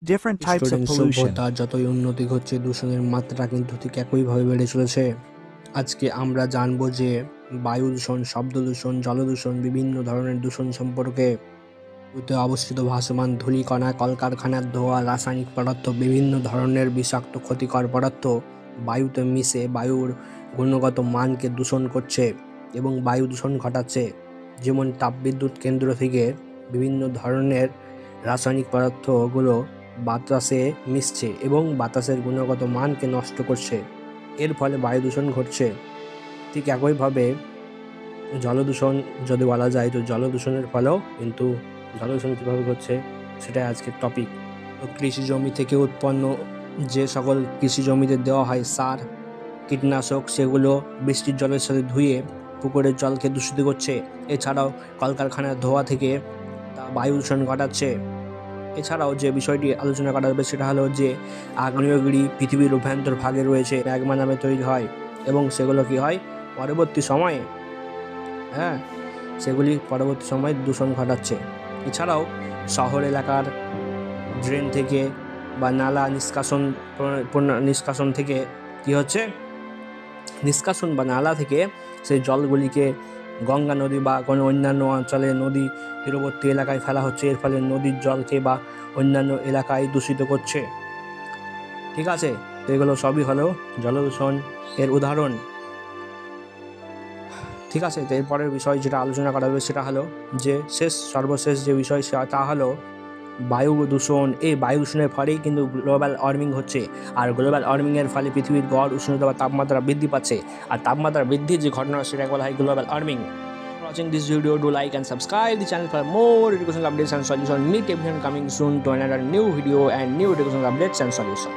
different types of student pollution. সভ্যতা যতই উন্নতি ঘটছে দূষণের মাত্রা কিন্তু ঠিক একইভাবে বেড়ে চলেছে। আজকে আমরা জানবো যে বায়ু দূষণ, শব্দ দূষণ, জল দূষণ, বিভিন্ন ধরনের দূষণ সম্পর্কে। বায়ুতে অবস্থিত ভাসমান ধূলিকণা, কলকারখানার ধোঁয়া, রাসায়নিক পদার্থ, বিভিন্ন ধরনের বিষাক্ত ক্ষতিকর পদার্থ বায়ুতে মিশে বায়ুর গুণগত মানকে দূষণ করছে এবং বায়ু দূষণ ঘটাচ্ছে। যেমন তাপবিদ্যুৎ কেন্দ্র থেকে বিভিন্ন ধরনের রাসায়নিক পদার্থগুলো বাতাসে মিশছে এবং বাতাসের গুণগত মানকে নষ্ট করছে। এর ফলে বায়ু দূষণ ঘটছে। ঠিক একইভাবে জলদূষণ যদি বলা যায়, তো জলদূষণের ফলেও কিন্তু জলদূষণ কীভাবে ঘটছে সেটাই আজকের টপিক। তো কৃষি জমি থেকে উৎপন্ন যে সকল কৃষি জমিতে দেওয়া হয় সার, কীটনাশক, সেগুলো বৃষ্টির জলের সাথে ধুয়ে পুকুরের জলকে দূষিত করছে। এছাড়াও কলকারখানার ধোঁয়া থেকে তা বায়ু দূষণ ঘটাচ্ছে। এছাড়াও যে বিষয়টি আলোচনা করা হবে সেটা হলো যে আগ্নেয়গিরি পৃথিবীর অভ্যন্তর ভাগে রয়েছে, ম্যাগমা নামে তৈরি হয় এবং সেগুলো কি হয় পরবর্তী সময়ে সেগুলি পরবর্তী সময়ে দূষণ ঘটাচ্ছে। এছাড়াও শহর এলাকার ড্রেন থেকে বা নালা নিষ্কাশন থেকে কি হচ্ছে, নিষ্কাশন বা নালা থেকে সেই জলগুলিকে গঙ্গা নদী বা কোনো অন্যান্য অঞ্চলে নদী তীরবর্তী এলাকায় ফেলা হচ্ছে। এর ফলে নদীর জলকে বা অন্যান্য এলাকায় দূষিত করছে। ঠিক আছে, তো এগুলো সবই হলো জলদূষণ এর উদাহরণ। ঠিক আছে, তো এরপরের বিষয় যেটা আলোচনা করা হবে সেটা হলো যে সর্বশেষ যে বিষয় তা হলো বায়ু দূষণ। এই বায়ু দূষণের ফলেই কিন্তু গ্লোবাল ওয়ার্মিং হচ্ছে, আর গ্লোবাল ওয়ার্মিংয়ের ফলে পৃথিবীর গড় উষ্ণতা বা তাপমাত্রা বৃদ্ধি পাচ্ছে, আর তাপমাত্রা বৃদ্ধির যে ঘটনা সেটাকে বলা হয় global warming. Watching this video, do like and subscribe the channel for more educational updates and solutions. Meet everyone coming soon to another new video and new educational updates and solutions.